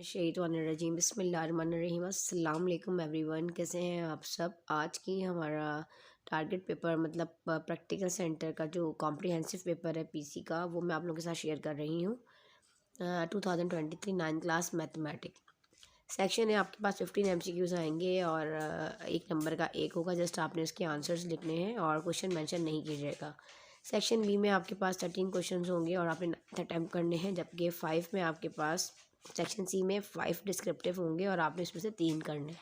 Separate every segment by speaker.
Speaker 1: मिनशैतानिर्रजीम बिस्मिल्लाहिर्रहमानिर्रहीम अस्सलाम वालेकुम एवरीवन। कैसे हैं आप सब। आज की हमारा टारगेट पेपर मतलब प्रैक्टिकल सेंटर का जो कॉम्प्रिहेंसिव पेपर है पीसी का, वो मैं आप लोगों के साथ शेयर कर रही हूँ। 2023 9th क्लास मैथमेटिक्स सेक्शन है। आपके पास 15 MCQs आएंगे और एक नंबर का एक होगा। जस्ट आपने उसके आंसर्स लिखने हैं और क्वेश्चन मेंशन नहीं कीजिएगा। सेक्शन बी में आपके पास 13 क्वेश्चंस होंगे और आपने अटैम्प्ट करने हैं, जबकि 5 में आपके पास सेक्शन सी में 5 डिस्क्रिप्टिव होंगे और आपने इसमें से 3 करने हैं।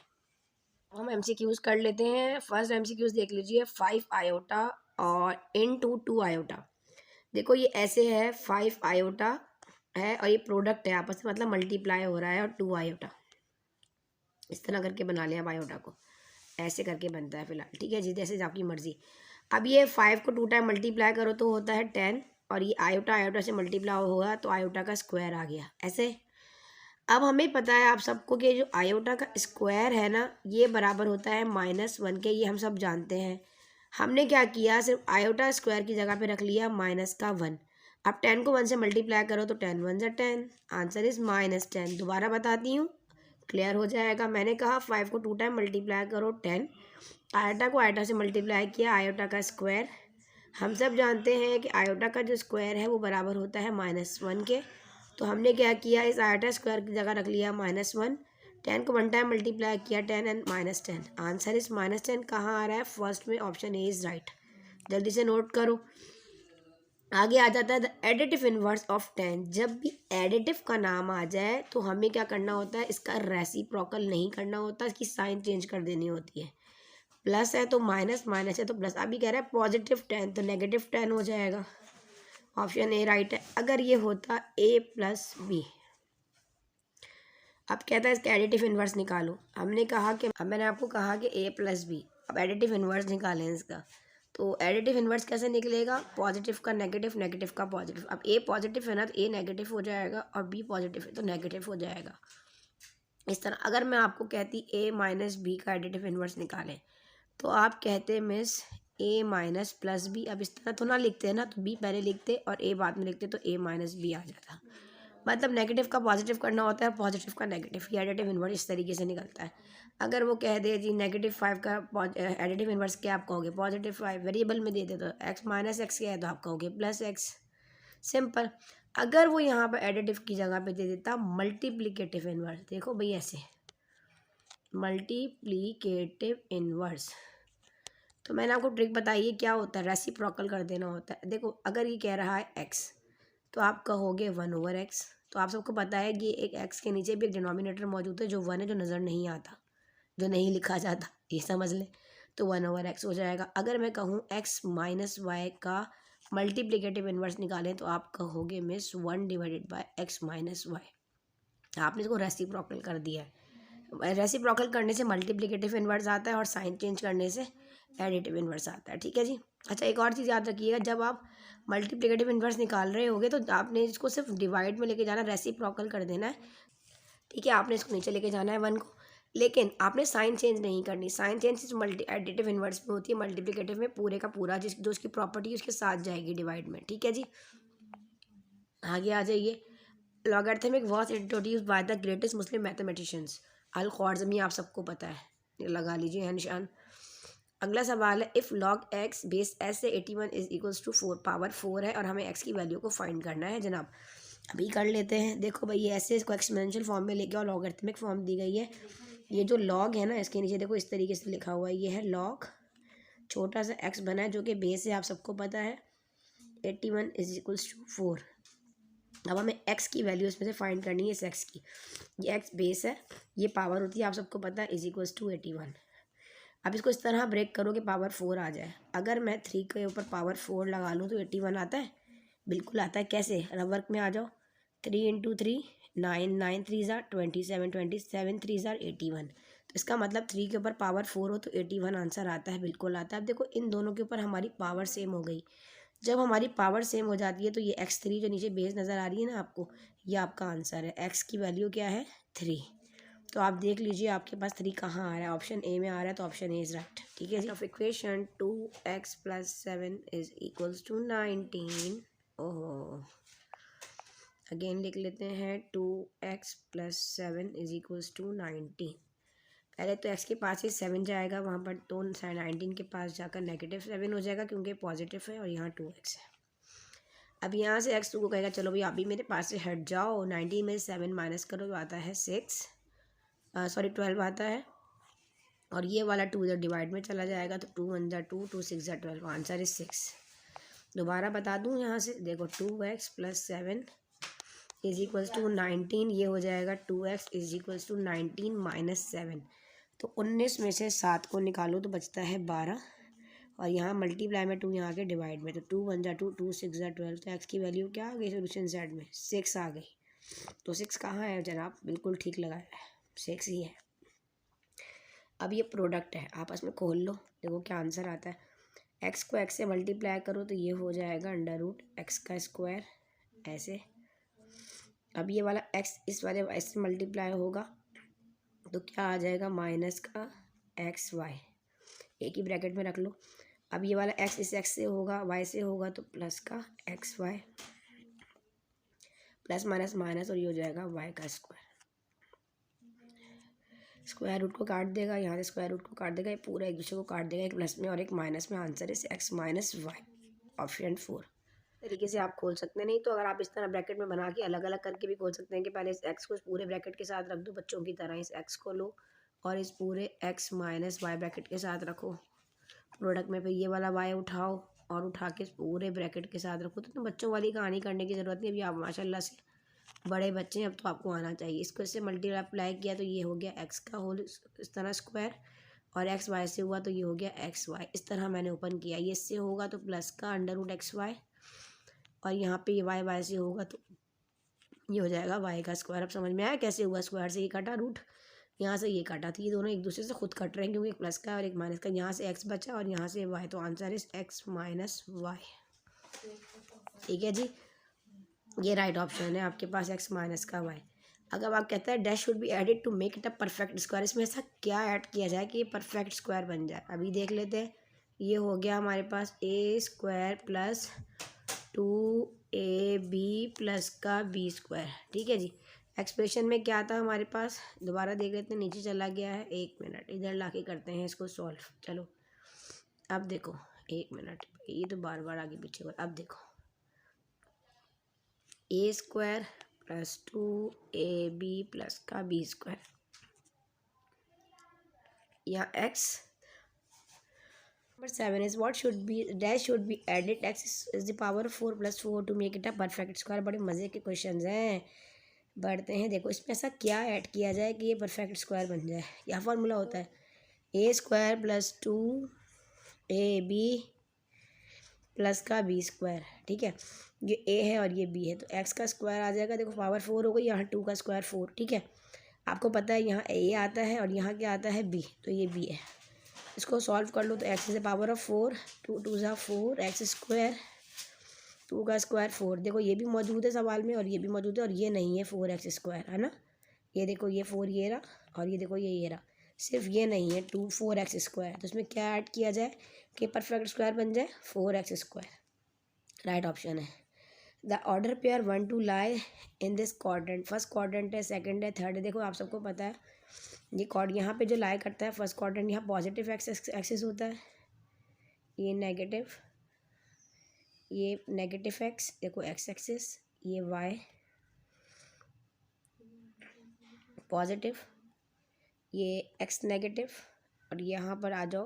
Speaker 1: हम MCQs कर लेते हैं। फर्स्ट MCQs देख लीजिए। 5 आयोटा और इनटू 2 आयोटा। देखो ये ऐसे है, 5 आयोटा है और ये प्रोडक्ट है आपस में, मतलब मल्टीप्लाई हो रहा है, और 2 आयोटा इस तरह करके बना लिया। आयोटा को ऐसे करके बनता है फिलहाल, ठीक है जी, जैसे आपकी मर्जी। अब ये 5 को 2 टाइम मल्टीप्लाई करो तो होता है 10, और ये आयोटा आयोटा से मल्टीप्लाई होगा तो आयोटा का स्क्वायर आ गया ऐसे। अब हमें पता है आप सबको कि जो आयोटा का स्क्वायर है ना, ये बराबर होता है -1 के। ये हम सब जानते हैं। हमने क्या किया, सिर्फ आयोटा स्क्वायर की जगह पे रख लिया -1। अब 10 को 1 से मल्टीप्लाई करो तो 10 1 10, आंसर इज -10। दोबारा बताती हूँ, क्लियर हो जाएगा। मैंने कहा 5 को 2 टाइम मल्टीप्लाई करो 10, आयोटा को आयोटा से मल्टीप्लाई किया, आयोटा का स्क्वायर। हम सब जानते हैं कि आयोटा का जो स्क्वायर है वो बराबर होता है -1 के। तो हमने क्या किया, इस आयोटा स्क्वायर की जगह रख लिया -1। 10 को 1 टाइम मल्टीप्लाई किया 10 एंड -10, आंसर इज -10। कहाँ आ रहा है, फर्स्ट में, ऑप्शन ए इज राइट। जल्दी से नोट करो। आगे आ जाता है द एडिटिव इनवर्स ऑफ 10। जब भी एडिटिव का नाम आ जाए तो हमें क्या करना होता है, इसका रेसिप्रोकल नहीं करना होता, इसकी साइन चेंज कर देनी होती है। प्लस है तो माइनस, माइनस है तो प्लस। अभी कह रहा है +10 तो -10 हो जाएगा। ऑप्शन ए राइट है। अगर ये होता a+b, अब कहता है इसका एडिटिव इन्वर्स निकालो। हमने कहा कि, अब मैंने आपको कहा कि a+b, अब एडिटिव इन्वर्स निकालें इसका। तो एडिटिव इन्वर्स कैसे निकलेगा, पॉजिटिव का नेगेटिव, नेगेटिव का पॉजिटिव। अब a पॉजिटिव है ना तो a नेगेटिव हो जाएगा, और b पॉजिटिव है तो नेगेटिव हो जाएगा। इस तरह अगर मैं आपको कहती a-b का एडिटिव इन्वर्स निकालें, तो आप कहते मिस a-+b। अब इस तरह तो ना लिखते हैं ना, तो b पहले लिखते और a बाद में लिखते, तो a-b आ जाता। मतलब नेगेटिव का पॉजिटिव करना होता है, पॉजिटिव का नेगेटिव। ये एडिटिव इन्वर्स इस तरीके से निकलता है। अगर वो कह दे जी -5 का एडिटिव इन्वर्स क्या, आप कहोगे +5। वेरिएबल में दे दे तो x क्या है तो आप कहोगे +x। सिंपल। अगर वो यहाँ पर एडिटिव की जगह पे दे देता मल्टीप्लिकेटिव इन्वर्स, देखो भाई ऐसे मल्टीप्लिकेटिव इन्वर्स, तो मैंने आपको ट्रिक बताई है क्या होता है, रेसिप्रोकल कर देना होता है। देखो अगर ये कह रहा है x, तो आप कहोगे 1/x। तो आप सबको पता है कि एक x के नीचे भी एक डिनोमिनेटर मौजूद है जो 1 है, जो नज़र नहीं आता, जो नहीं लिखा जाता, ये समझ लें। तो 1/x हो जाएगा। अगर मैं कहूँ x - y का मल्टीप्लिकेटिव इन्वर्स निकालें, तो आप कहोगे मिस 1/x - y। आपने इसको रेसिप्रोकल कर दिया है। रेसिप्रोकल करने से मल्टीप्लिकेटिव इन्वर्स आता है और साइन चेंज करने से एडिटिव इन्वर्स आता है, ठीक है जी। अच्छा, एक और चीज़ याद रखिएगा, जब आप मल्टीप्लिकेटिव इन्वर्स निकाल रहे होगे तो आपने इसको सिर्फ डिवाइड में लेके जाना, रेसिप्रोकल कर देना है, ठीक है। आपने इसको नीचे लेके जाना है 1 को, लेकिन आपने साइन चेंज नहीं करनी। साइन चेंज सिर्फ एडिटिव इन्वर्स में होती है, मल्टीप्लिकेटिव में पूरे का पूरा जो उसकी प्रॉपर्टी है उसके साथ जाएगी डिवाइड में, ठीक है जी। आगे आ जाइए। Logarithmic was introduce by the greatest Muslim mathematicians Al Khwarizmi. आप सबको पता है, ये लगा लीजिए है निशान। अगला सवाल है, if log x base s से 81 इज इक्वल्स टू 4 पावर 4 है और हमें x की वैल्यू को फाइंड करना है जनाब। अभी कर लेते हैं। देखो भाई, ये ऐसे इसको एक्सपोनेंशियल फॉर्म में लेके और लॉगरिथमिक फॉर्म दी गई है। ये जो log है ना, इसके नीचे देखो इस तरीके से लिखा हुआ है, ये है log, छोटा सा x बना है जो कि बेस है, आप सबको पता है 81 इज इक्वल्स टू 4। अब हमें x की वैल्यू इसमें से फाइंड करनी है, इस x की। ये x बेस है, ये पावर होती है, आप सबको पता है, इज इक्वल्स टू 81। अब इसको इस तरह ब्रेक करो कि पावर 4 आ जाए। अगर मैं 3 के ऊपर पावर 4 लगा लूँ तो 81 आता है, बिल्कुल आता है। कैसे, रब वर्क में आ जाओ। 3 × 3 9, 9 3 27, 27 3 81। तो इसका मतलब 3 के ऊपर पावर 4 हो तो 81 आंसर आता है, बिल्कुल आता है। अब देखो इन दोनों के ऊपर हमारी पावर सेम हो गई। जब हमारी पावर सेम हो जाती है तो ये x3 जो नीचे बेस नज़र आ रही है ना आपको, ये आपका आंसर है। x की वैल्यू क्या है, 3। तो आप देख लीजिए आपके पास 3 कहाँ आ रहा है, ऑप्शन ए में आ रहा है, तो ऑप्शन ए इज़ राइट, ठीक है जी। Of equation 2x + 7 is equals to 19। ओहो, अगेन लिख लेते हैं 2x plus 7 is equals to 19। पहले तो x के पास ही 7 जाएगा वहाँ पर, तो 19 के पास जाकर -7 हो जाएगा क्योंकि पॉजिटिव है और यहाँ 2x है। अब यहाँ से x 2 को कहेगा चलो भाई आप भी मेरे पास से हट जाओ, 19 में 7 माइनस करो तो आता है 12 आता है, और ये वाला 2 इधर डिवाइड में चला जाएगा तो 2 1 = 2, 2 6 = 12, आंसर इज 6। दोबारा बता दूँ यहाँ से, देखो 2x plus 7 is equals to 19, ये हो जाएगा 2x is equals to 19 minus 7। तो 19 में से 7 को निकालो तो बचता है 12, और यहाँ मल्टीप्लाई में 2 यहाँ के डिवाइड में, तो 2 1 = 2, 2 6 = 12। तो x की वैल्यू क्या आ गई सोल्यूशन सेट में? 6 आ गई। तो 6 कहाँ है जनाब? बिल्कुल ठीक लगाया है, 6 ही है। अब ये प्रोडक्ट है, आपस में खोल लो, देखो क्या आंसर आता है। x को x से मल्टीप्लाई करो तो ये हो जाएगा √x², ऐसे। अब ये वाला x इस वाले y से मल्टीप्लाई होगा तो क्या आ जाएगा? -xy, एक ही ब्रैकेट में रख लो। अब ये वाला x इस x से होगा, y से होगा तो +xy, प्लस माइनस माइनस, और ये हो जाएगा y²। स्क्वायर रूट को काट देगा, यहाँ से स्क्वायर रूट को काट देगा, ये पूरा एक दूसरे को काट देगा, एक प्लस में और एक माइनस में। Answer is x - y, option 4। तरीके से आप खोल सकते हैं। नहीं तो अगर आप इस तरह ब्रैकेट में बना के अलग अलग करके भी खोल सकते हैं कि पहले इस x को इस पूरे ब्रैकेट के साथ रख दो बच्चों की तरह, इस x को लो और इस पूरे x - y ब्रैकेट के साथ रखो प्रोडक्ट में, फिर ये वाला y उठाओ और उठा के इस पूरे ब्रैकेट के साथ रखो। तो बच्चों वाली कहानी करने की ज़रूरत नहीं, अभी आप माशाल्लाह से बड़े बच्चे हैं, अब तो आपको आना चाहिए। इसको इससे मल्टीप्लाई किया तो ये हो गया x का होल इस तरह स्क्वायर, और x y से हुआ तो ये हो गया xy। इस तरह मैंने ओपन किया, ये इससे होगा तो प्लस का √xy, और यहाँ पे ये y से होगा तो ये हो जाएगा y²। अब समझ में आया कैसे हुआ? स्क्वायर से ये काटा रूट, यहाँ से ये काटा, तो ये दोनों एक दूसरे से खुद कट रहे हैं क्योंकि एक प्लस का और एक माइनस का। यहाँ से x बचा और यहाँ से y, तो आंसर इज x - y। ठीक है जी, ये राइट ऑप्शन है आपके पास, x - y। अगर आप कहते हैं dash should be added to make it a perfect square, इसमें ऐसा क्या ऐड किया जाए कि ये परफेक्ट स्क्वायर बन जाए? अभी देख लेते हैं। ये हो गया हमारे पास a² प्लस 2ab प्लस का b²। ठीक है जी। एक्सप्रेशन में क्या था हमारे पास? दोबारा देख लेते हैं, नीचे चला गया है। 1 मिनट, इधर ला के करते हैं इसको सॉल्व। चलो अब देखो, 1 मिनट, ये तो बार बार आगे पीछे हो। अब देखो a² प्लस 2ab प्लस का b², यहाँ x number 7 is what should be dash should be added x is the power 4 + 4 to make it a perfect square. बड़े मज़े के क्वेश्चंस हैं, बढ़ते हैं। देखो इसमें ऐसा क्या ऐड किया जाए कि ये परफेक्ट स्क्वायर बन जाए? यह फार्मूला होता है a² प्लस 2ab प्लस का b²। ठीक है, ये a है और ये b है, तो x का स्क्वायर आ जाएगा। देखो पावर 4 हो गई, यहाँ 2 का स्क्वायर 4। ठीक है, आपको पता है यहाँ a आता है और यहाँ क्या आता है b, तो ये b है। इसको सॉल्व कर लो तो x is the power of 4, 2 2 = 4, x², 2 का स्क्वायर 4। देखो ये भी मौजूद है सवाल में और ये भी मौजूद है, और ये नहीं है 4x², है ना। ये देखो ये 4 ये रहा, और ये देखो ये रहा, सिर्फ ये नहीं है 2 4x²। तो इसमें क्या ऐड किया जाए कि परफेक्ट स्क्वायर बन जाए? 4x², राइट ऑप्शन है। The order pair 1 2 lie in this quadrant, first quadrant है, सेकंड है, थर्ड है। देखो आप सबको पता है ये कॉर्ड यहाँ पे जो लाई करता है फर्स्ट क्वाड्रेंट, यहाँ पॉजिटिव एक्सिस होता है, ये नेगेटिव x, देखो x एक्सिस, ये y पॉजिटिव, ये x नेगेटिव, और यहाँ पर आ जाओ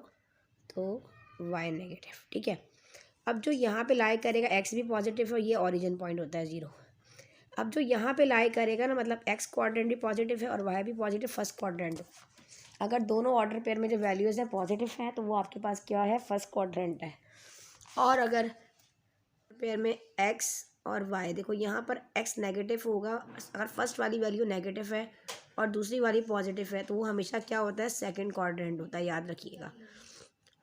Speaker 1: तो y नेगेटिव। ठीक है, अब जो यहाँ पे लाई करेगा x भी पॉजिटिव है, ये ओरिजिन पॉइंट होता है 0। अब जो यहाँ पे लाई करेगा ना, मतलब x क्वाड्रेंट भी पॉजिटिव है और y भी पॉजिटिव, फर्स्ट क्वाड्रेंट। अगर दोनों ऑर्डर पेयर में जो वैल्यूज़ है पॉजिटिव है तो वो आपके पास क्या है? फर्स्ट क्वाड्रेंट है। और अगर पेयर में x और y, देखो यहाँ पर x नेगेटिव होगा, अगर फर्स्ट वाली वैल्यू नेगेटिव है और दूसरी वाली पॉजिटिव है तो वो हमेशा क्या होता है? सेकंड क्वाड्रेंट होता है, याद रखिएगा।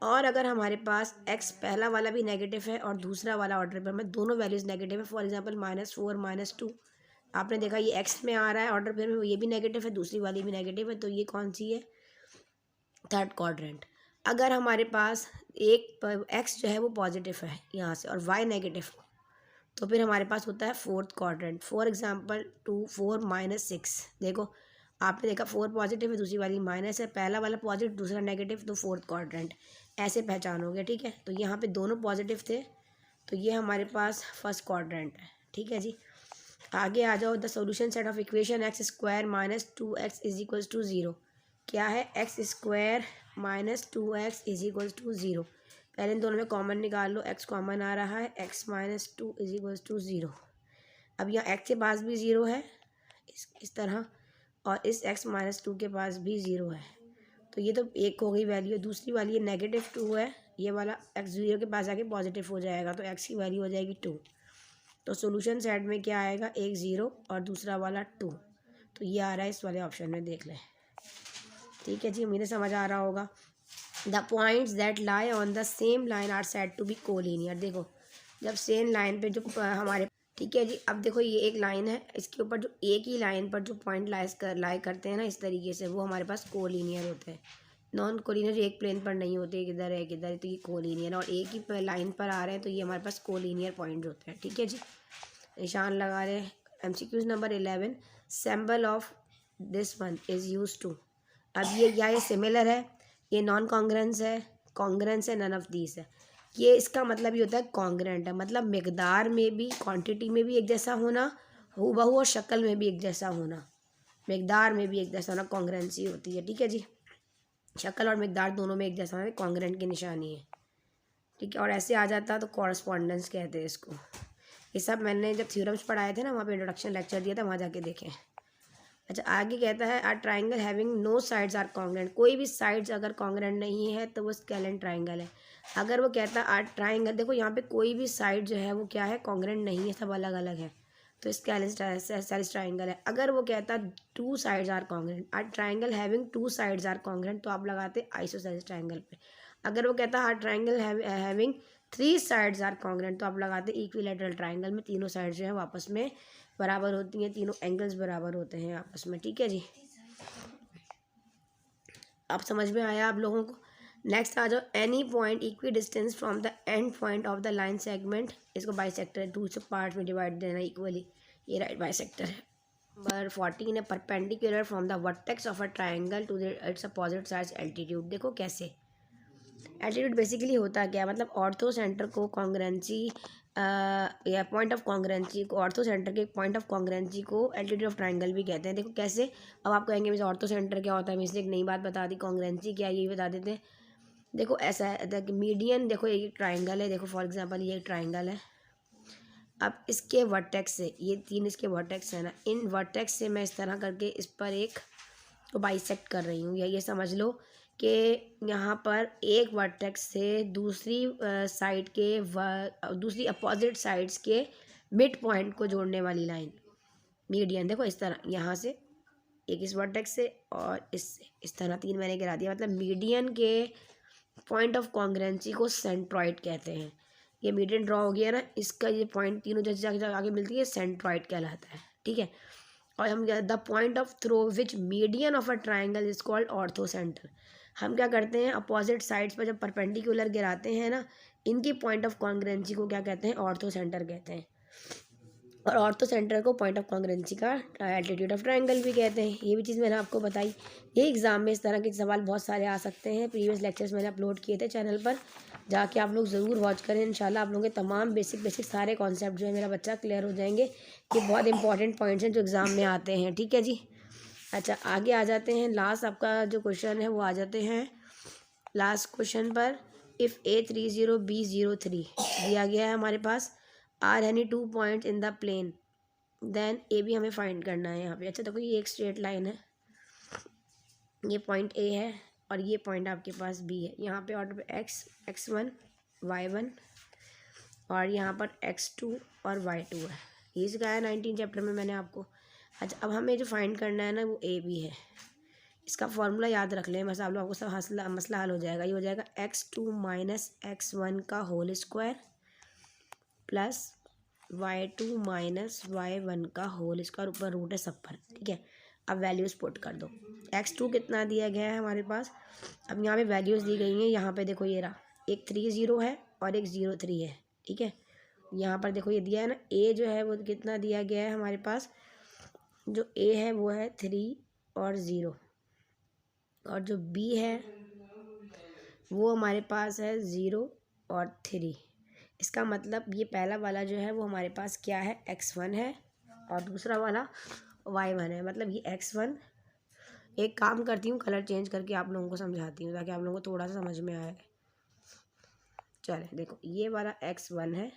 Speaker 1: और अगर हमारे पास x पहला वाला भी नेगेटिव है और दूसरा वाला ऑर्डर पेयर में दोनों वैल्यूज़ नेगेटिव है, फॉर एग्जांपल -4 -2, आपने देखा ये x में आ रहा है ऑर्डर पेयर में, ये भी नेगेटिव है, दूसरी वाली भी नेगेटिव है, तो ये कौन सी है? Third quadrant. अगर हमारे पास एक x जो है वो पॉजिटिव है यहाँ से और y नेगेटिव, तो फिर हमारे पास होता है फोर्थ क्वाड्रेंट। फॉर एग्जांपल 2 4 -6, देखो आपने देखा 4 पॉजिटिव है, दूसरी वाली माइनस है, पहला वाला पॉजिटिव दूसरा नेगेटिव, तो फोर्थ क्वाड्रेंट ऐसे पहचानोगे, ठीक है। तो यहाँ पे दोनों पॉजिटिव थे, तो ये हमारे पास फर्स्ट क्वाड्रेंट है, ठीक है जी। आगे आ जाओ, the solution set of equation x square minus 2x is equals to 0। क्या है? X square minus 2x is equals to 0। पहले इन दोनों में कॉमन निकाल लो, x कॉमन आ रहा है, x minus 2 is equals to 0। अब यहाँ x के पास भी 0 है इस तरह, और इस x माइनस 2 के पास भी 0 है, तो ये तो एक हो गई वैल्यू। दूसरी वाली ये -2 है, ये वाला x 0 के पास आके पॉजिटिव हो जाएगा, तो x की वैल्यू हो जाएगी 2। तो सोल्यूशन सेट में क्या आएगा? एक 0 और दूसरा वाला 2, तो ये आ रहा है इस वाले ऑप्शन में, देख लें, ठीक है जी। उम्मीद है समझ आ रहा होगा। The points that lie on the same line are said to be collinear. देखो जब सेम लाइन पे जो हमारे, ठीक है जी, अब देखो ये एक लाइन है, इसके ऊपर जो एक ही लाइन पर जो पॉइंट लाई करते हैं ना इस तरीके से, वो हमारे पास कोलिनियर होते हैं। नॉन कोलिनियर एक प्लेन पर नहीं होते, किधर है किधर है, तो ये कोलिनियर, और एक ही लाइन पर आ रहे हैं तो ये हमारे पास कोलिनियर पॉइंट होते हैं, ठीक है जी। निशान लगा रहे हैं। MCQ number 11, symbol of this one is use to. अब ये सिमिलर है, ये नॉन कॉन्ग्रेंस है, कॉन्ग्रेंस है, नन ऑफ दीस है। ये इसका मतलब ये होता है कॉन्ग्रेंट है, मतलब मिकदार में भी क्वांटिटी में भी एक जैसा होना, हूबहू, और शक्ल में भी एक जैसा होना, मिकदार में भी एक जैसा होना, कॉन्ग्रेंसी होती है, ठीक है जी। शक्ल और मिकदार दोनों में एक जैसा होना कॉन्ग्रेंट की निशानी है, ठीक है। और ऐसे आ जाता तो कॉरस्पॉन्डेंस कहते हैं इसको। ये सब मैंने जब थ्योरम्स पढ़ाए थे ना, वहाँ पे इंट्रोडक्शन लेक्चर दिया था, वहाँ जाके देखें। अच्छा आगे कहता है, are triangle having no sides are congruent. कोई भी साइड्स अगर कॉन्ग्रेंट नहीं है तो वो स्केलेन ट्राइंगल है। अगर वो कहता है आर ट्राइंगल, देखो यहाँ पे कोई भी साइड जो है वो क्या है? कॉन्ग्रेंट नहीं है, सब अलग अलग है, तो स्केलेन ट्राइंगल है। अगर वो कहता 2 sides are congruent, are triangle having 2 sides are congruent, तो आप लगाते आइसोसेलेस ट्राइंगल पे। अगर वो कहता है are triangle having 3 sides are congruent, तो आप लगाते इक्विलैटरल ट्राइंगल में, तीनों साइड जो है आपस में बराबर होती हैं, तीनों एंगल्स बराबर होते हैं आपस में, ठीक है जी। अब समझ में आया आप लोगों को। नेक्स्ट आ जाओ, any point equi distance from the end point of the line segment, इसको बाइसेक्टर है, 2 पार्ट में डिवाइड देना इक्वली, ये राइट बाइसेक्टर है। नंबर 14 है, perpendicular from the vertex of a triangle to its opposite sides altitude. देखो कैसे altitude basically होता क्या है, मतलब ऑर्थो सेंटर को कॉन्ग्रेंसी या पॉइंट ऑफ कॉन्ग्रेंसी को, ऑर्थो सेंटर के पॉइंट ऑफ कॉन्ग्रेंसी को एल्टीट्यूड ऑफ ट्राइंगल भी कहते हैं। देखो कैसे, अब आप कहेंगे मुझे ऑर्थो सेंटर क्या होता है, इसने एक नई बात बता दी, कॉन्ग्रेंसी क्या है ये बता देते हैं। देखो ऐसा है कि मीडियन, देखो ये ट्राइंगल है, देखो फॉर एग्जांपल ये ट्राइंगल है, अब इसके वर्टेक्स से, ये 3 इसके वर्टेक्स है ना, इन वर्टेक्स से मैं इस तरह करके इस पर एक को बाइसेक्ट कर रही हूँ, या ये समझ लो कि यहाँ पर एक वर्टेक्स से दूसरी साइड के दूसरी अपोजिट साइड्स के मिड पॉइंट को जोड़ने वाली लाइन मीडियन। देखो इस तरह, यहाँ से एक इस वर्टेक्स से और इस तरह 3 मैंने गिरा दिया, मतलब मीडियन के पॉइंट ऑफ कॉन्ग्रेंसी को सेंट्रॉइड कहते हैं। ये मीडियन ड्रॉ हो गया ना, इसका ये पॉइंट तीनों जैसे जाके आगे मिलती है, सेंट्रॉइड कहलाता है, ठीक है। और हम the point of through which median of a triangle is called ortho centre. हम क्या करते हैं, अपोजिट साइड्स पर जब परपेंडिकुलर गिराते हैं ना, इनकी पॉइंट ऑफ कॉन्ग्रेंसी को क्या कहते हैं? ऑर्थो सेंटर कहते हैं। और ऑर्थो सेंटर को पॉइंट ऑफ कॉन्ग्रेंसी का एल्टीट्यूड ऑफ ट्राइंगल भी कहते हैं। ये भी चीज़ मैंने आपको बताई। ये एग्जाम में इस तरह के सवाल बहुत सारे आ सकते हैं। प्रीवियस लेक्चर्स मैंने अपलोड किए थे चैनल पर, जाके आप लोग ज़रूर वॉच करें। इंशाल्लाह आप लोगों के तमाम बेसिक सारे कॉन्सेप्ट जो है मेरा बच्चा क्लियर हो जाएंगे। ये बहुत इंपॉर्टेंट पॉइंट्स हैं जो एग्ज़ाम में आते हैं, ठीक है जी। अच्छा आगे आ जाते हैं, लास्ट आपका जो क्वेश्चन है वो आ जाते हैं लास्ट क्वेश्चन पर। इफ़ A30 B03 दिया गया है हमारे पास, are any 2 point in the plane, then A भी हमें फाइंड करना है यहाँ पे। अच्छा देखो ये एक स्ट्रेट लाइन है, ये पॉइंट ए है और ये पॉइंट आपके पास बी है। यहाँ पे ऑर्डर पे x1 y1 और यहाँ पर x2 और y2 है। ये सिखाया 19 चैप्टर में मैंने आपको। अच्छा अब हमें जो फाइंड करना है ना वो ए बी है। इसका फॉर्मूला याद रख लें, बस आप लोगों को सब मसला हल हो जाएगा। ये हो जाएगा x2 माइनस x1 का whole square plus y2 minus y1 का होल स्क्वायर, ऊपर रूट है सब पर, ठीक है। अब वैल्यूज़ पुट कर दो। x2 कितना दिया गया है हमारे पास, अब यहाँ पे वैल्यूज़ दी गई हैं। यहाँ पे देखो ये रहा, एक 30 है और एक 03 है, ठीक है। यहाँ पर देखो ये दिया है ना, ए जो है वो कितना दिया गया है हमारे पास, जो ए है वो है 3 और 0, और जो बी है वो हमारे पास है 0 और 3। इसका मतलब ये पहला वाला जो है वो हमारे पास क्या है, x1 है, और दूसरा वाला y1 है। मतलब ये x1, एक काम करती हूँ कलर चेंज करके आप लोगों को समझाती हूँ ताकि आप लोगों को थोड़ा सा समझ में आए। चले देखो, ये वाला x1 है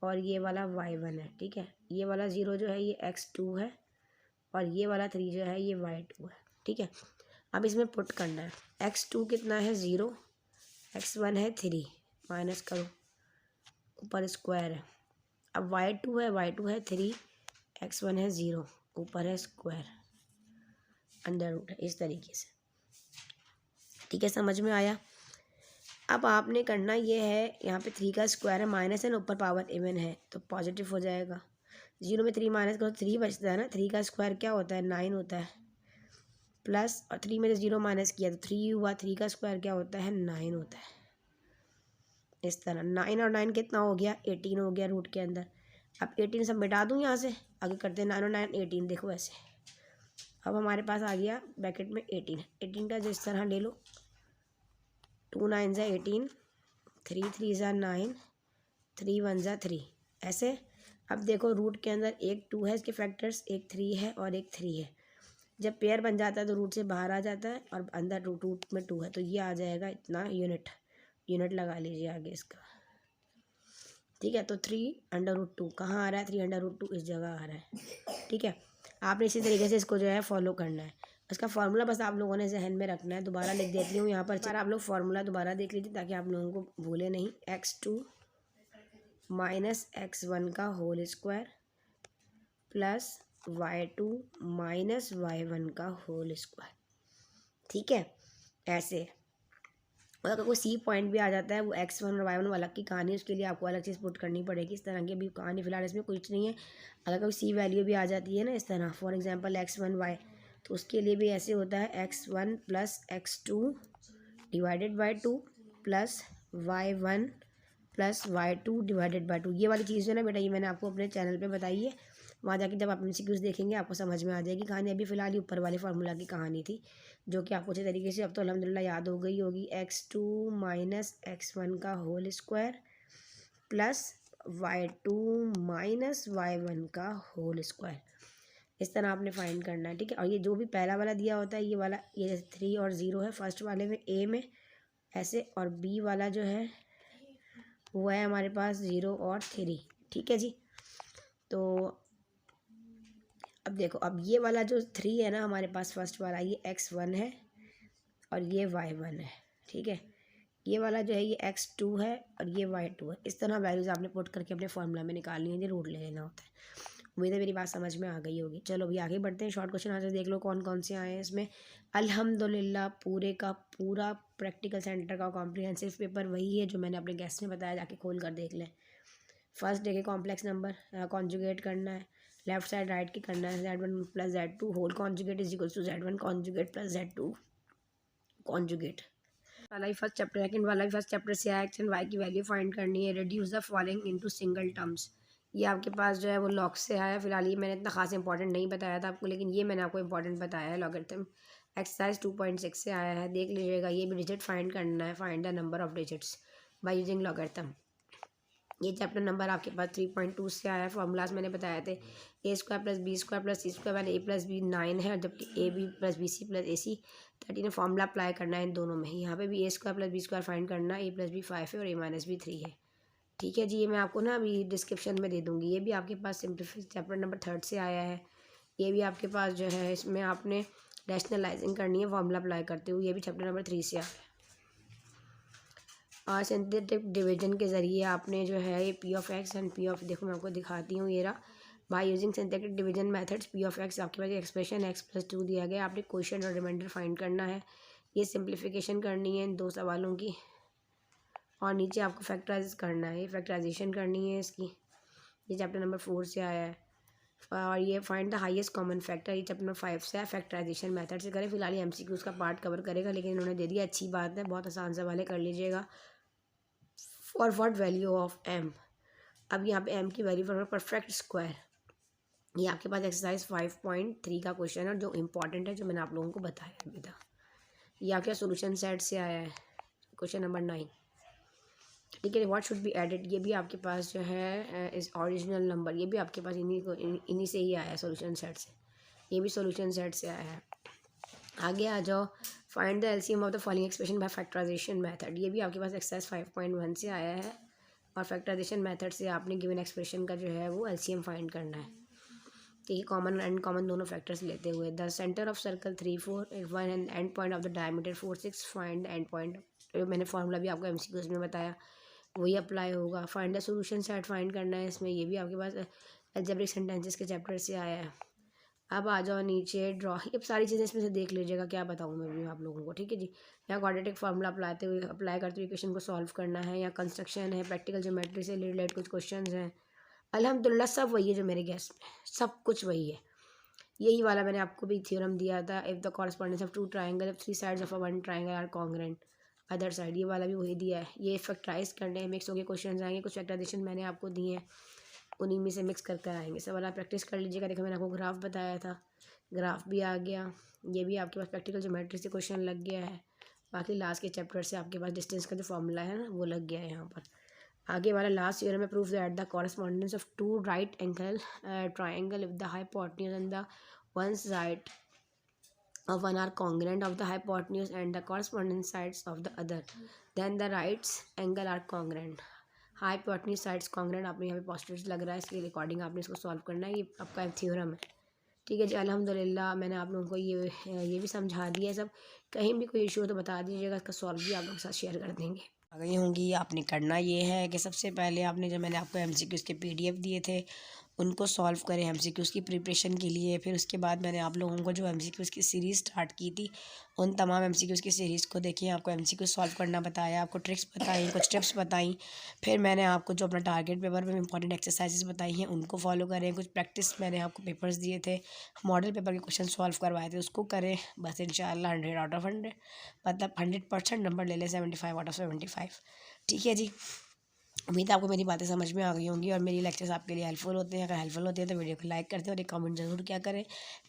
Speaker 1: और ये वाला y1 है, ठीक है। ये वाला 0 जो है ये x2 है, और ये वाला 3 जो है ये y2 है, ठीक है। अब इसमें पुट करना है, x2 कितना है 0, x1 है 3, माइनस करो, ऊपर स्क्वायर है। अब y2 है 3, x1 है 0, ऊपर है स्क्वायर, अंडर रूट है, इस तरीके से, ठीक है। समझ में आया। अब आपने करना ये है, यहाँ पे 3 का स्क्वायर है, माइनस है ना, ऊपर पावर इवन है तो पॉजिटिव हो जाएगा। 0 में 3 माइनस करो 3 बचता है ना, 3 का स्क्वायर क्या होता है 9 होता है, प्लस और 3 में से 0 माइनस किया तो 3 हुआ, 3 का स्क्वायर क्या होता है 9 होता है। इस तरह 9 और 9 कितना हो गया 18 हो गया रूट के अंदर। अब 18 सब मिटा दूँ यहाँ से, आगे करते हैं 9 और 9 18, देखो ऐसे। अब हमारे पास आ गया ब्रैकेट में 18 का जिस तरह ले लो, 2 9 ज़ा 18, 3 3 ज़ा 9, 3 1 ज़ा 3, ऐसे। अब देखो रूट के अंदर एक 2 है, इसके फैक्टर्स एक 3 है और एक 3 है। जब पेयर बन जाता है तो रूट से बाहर आ जाता है और अंदर रूट में 2 है, तो ये आ जाएगा इतना यूनिट लगा लीजिए आगे इसका, ठीक है। तो 3√2 कहाँ आ रहा है, 3√2 इस जगह आ रहा है, ठीक है। आपने इसी तरीके से इसको जो है फॉलो करना है। इसका फार्मूला बस आप लोगों ने जहन में रखना है, दोबारा लिख देती हूँ यहाँ पर, चार आप लोग फार्मूला दोबारा देख लीजिए ताकि आप लोगों को भूले नहीं। x2 माइनस x1 का whole square plus y2 minus y1 का होल स्क्वायर, ठीक है। ऐसे और अगर कोई सी पॉइंट भी आ जाता है, वो x1 और y1 अलग की कहानी, उसके लिए आपको अलग चीज़ पुट करनी पड़ेगी। इस तरह की अभी कहानी फिलहाल इसमें कुछ नहीं है। अगर कोई सी वैल्यू भी आ जाती है ना इस तरह, फॉर एग्जांपल x1 y, तो उसके लिए भी ऐसे होता है x1 plus x2 divided by 2 plus y1 plus y2 divided by 2। ये वाली चीज़ जो है ना बेटा, ये मैंने आपको अपने चैनल पे बताई है, वहाँ जाके जब आप MCQs देखेंगे आपको समझ में आ जाएगी कहानी। अभी फ़िलहाल ही ऊपर वाले फार्मूला की कहानी थी जो कि आपको अच्छे तरीके से अब तो अल्हम्दुलिल्लाह याद हो गई होगी। x2 माइनस x1 का whole square plus y2 minus y1 का होल स्क्वायर, इस तरह आपने फाइंड करना है, ठीक है। और ये जो भी पहला वाला दिया होता है, ये वाला, ये जैसे 3 और 0 है फर्स्ट वाले में ए में ऐसे, और बी वाला जो है वो है हमारे पास 0 और 3, ठीक है जी। तो अब देखो, अब ये वाला जो 3 है ना हमारे पास फर्स्ट वाला, ये x1 है और ये y1 है, ठीक है। ये वाला जो है ये x2 है और ये y2 है। इस तरह वैल्यूज़ आपने पुट करके अपने फॉर्मूला में निकालनी है, ये रूट ले लेना होता है। उम्मीद है मेरी बात समझ में आ गई होगी। चलो अभी आगे बढ़ते हैं, शॉर्ट क्वेश्चन आंसर देख लो कौन कौन से आए हैं इसमें। अल्हम्दुलिल्लाह पूरे का पूरा प्रैक्टिकल सेंटर का कॉम्प्रिहेंसिव पेपर वही है जो मैंने अपने गेस्ट में बताया, जाके खोल कर देख लें। फर्स्ट डे के कॉम्प्लेक्स नंबर कॉन्जुगेट करना है, लेफ्ट साइड राइट की करना है, z1 plus z2 whole conjugate is equals to z1 conjugate plus z2 conjugate. वाला ही फर्स्ट चैप्टर, सेकंड वाला भी फर्स्ट चैप्टर से आया, एक्स एंड वाई की वैल्यू फाइंड करनी है, reduce the following into single terms. ये आपके पास जो है वो लॉग से आया। फिलहाल ये मैंने इतना खास इंपॉर्टेंट नहीं बताया था आपको, लेकिन ये मैंने आपको इंपॉर्टेंट बताया है। लॉगरिथम एक्सरसाइज 2.6 से आया है, देख लीजिएगा। ये भी डिजिट फाइंड करना है, find the number of digits by using logarithm. ये चैप्टर नंबर आपके पास 3.2 से आया है। फॉर्मूलाज मैंने बताए थे, A square plus B square plus C square वाले, ए प्लस बी 9 है, जबकि A B plus B C plus A C 13 है। फॉर्मूला अप्लाई करना है इन दोनों में। यहाँ पे भी A square plus B square find करना है, ए प्लस बी 5 है और ए माइनस बी 3 है, ठीक है जी। ये मैं आपको ना अभी डिस्क्रिप्शन में दे दूँगी। ये भी आपके पास सिंप्लीफाई चैप्टर नंबर 3 से आया है। ये भी आपके पास जो है इसमें आपने रैशनलाइजिंग करनी है फॉर्मूला अप्लाई करते हुए, ये भी चैप्टर नंबर 3 से आया है। और सिंथेटिक डिवीजन के ज़रिए आपने जो है ये P of x and P of, देखो मैं आपको दिखाती हूँ, ये रहा। By using synthetic division methods P of x, आपके पास एक्सप्रेशन x+2 दिया गया, आपने क्वेश्चन और रिमाइंडर फाइंड करना है। ये सिंप्लीफिकेशन करनी है इन दो सवालों की, और नीचे आपको फैक्टराइज करना है, ये फैक्टराइजेशन करनी है इसकी। ये चैप्टर नंबर 4 से आया है। और ये find the highest common factor, ये चैप्टर नंबर 5 से है, फैक्टराइजेशन मेथड से करें। फिलहाल ये MCQ का पार्ट कवर करेगा, लेकिन इन्होंने दे दिया, अच्छी बात है, बहुत आसान सवाल है, कर लीजिएगा। For what value of m, अब यहाँ पे एम की वैल्यू फॉर परफेक्ट स्क्वायर, ये आपके पास एक्सरसाइज 5.3 का क्वेश्चन है जो इम्पॉर्टेंट है, जो मैंने आप लोगों को बताया अभी तक। ये आपके सोल्यूशन सेट से आया है, क्वेश्चन नंबर 9। ठीक है, व्हाट शुड बी एडेड, ये भी आपके पास जो है इस ओरिजिनल नंबर, ये भी आपके पास इन्हीं से ही आया है सोल्यूशन सेट से, ये भी सोल्यूशन सेट से आया है। आगे आ जाओ, find the LCM of the following expression by factorization method, ये भी आपके पास एक्सरसाइज 5.1 से आया है, और फैक्टराइजेशन मेथड से आपने गिवन एक्सप्रेशन का जो है वो एलसीएम फाइंड करना है। ठीक है, कॉमन एंड कॉमन दोनों फैक्टर्स लेते हुए, the centre of circle 3 4 1 and and point of the diameter 4 6, find and point, मैंने फॉर्मूला भी आपको एमसीक्यूज में बताया, वही अप्लाई होगा। Find the solution set find करना है इसमें, ये भी आपके पास अलजेब्रिक सेंटेंसेस के चैप्टर से आया है। अब आ जाओ नीचे, ड्रॉ, ये सारी चीज़ें इसमें से देख लीजिएगा, क्या बताऊँ मैं भी आप लोगों को। ठीक है जी, यहाँ क्वाड्रेटिक फार्मूला अप्लाई करते हुए इक्वेशन को सॉल्व करना है, या कंस्ट्रक्शन है, प्रैक्टिकल ज्योमेट्री से रिलेटेड कुछ क्वेश्चन हैं। अल्हम्दुलिल्लाह सब वही है जो मेरे गैस में, सब कुछ वही है। यही वाला मैंने आपको भी थ्योरम दिया था, if the correspondence of two triangle if 3 sides of a one triangle are congruent other side, ये वाला भी वही दिया है। ये फैक्टराइज करने हैं, मिक्स होकर क्वेश्चन आएंगे, कुछ फैक्टराइजेशन मैंने आपको दिए हैं, उन्हीं में से मिक्स कर कर आएंगे। सब वाला प्रैक्टिस कर लीजिएगा। देखो मैंने आपको ग्राफ बताया था, ग्राफ भी आ गया, ये भी आपके पास प्रैक्टिकल ज्योमेट्री से क्वेश्चन लग गया है। बाकी लास्ट के चैप्टर से आपके पास डिस्टेंस का जो फॉर्मूला है ना वो लग गया है यहाँ पर। आगे वाला लास्ट ईयर में proof that the correspondence of two right angle triangle with the hypotenuse and the one side of one are congruent of the hypotenuse and the corresponding sides of the other, then the right angle are congruent। Hypotenuse sides congruent आपने यहाँ पे positive लग रहा है, इसलिए recording आपने इसको solve करना है, ये आपका थ्योरम है। ठीक है जी, अल्हम्दुलिल्लाह मैंने आप लोगों को ये भी समझा दिया है सब। कहीं भी कोई इशू हो तो बता दीजिएगा, इसका सॉल्व भी आप लोगों के साथ शेयर कर देंगे। आ गई होंगी, आपने करना ये है कि सबसे पहले आपने जो मैंने आपको एमसीक्यूज़ के पीडीएफ दिए थे उनको सॉल्व करें एमसीक्यूज़ की प्रिपरेशन के लिए। फिर उसके बाद मैंने आप लोगों को जो एमसीक्यूज़ की सीरीज़ स्टार्ट की थी उन तमाम एमसीक्यूज़ की सीरीज़ को देखिए, आपको एमसीक्यूज़ सॉल्व करना बताया, आपको ट्रिक्स बताई, कुछ टिप्स बताई। फिर मैंने आपको जो अपना टारगेट पेपर में इंपॉर्टेंट एक्सरसाइजेस बताई हैं उनको फॉलो करें। कुछ प्रैक्टिस मैंने आपको पेपर्स दिए थे, मॉडल पेपर के क्वेश्चन सॉल्व करवाए थे, उसको करें। बस इंशाल्लाह 100 आउट ऑफ 100 मतलब 100% नंबर ले लें, 75 आउट ऑफ 75। ठीक है जी, उम्मीद है आपको मेरी बातें समझ में आ गई होंगी और मेरी लेक्चर्स आपके लिए हेल्पफुल होते हैं। अगर हेल्पफुल होते हैं तो वीडियो को लाइक करते हैं और एक कमेंट ज़रूर क्या करें।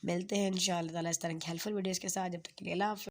Speaker 1: मिलते हैं इंशाअल्लाह ताला इस तरह की हेल्पफुल वीडियोज़ के साथ, जब तक के लिए अल्लाह हाफ़िज़।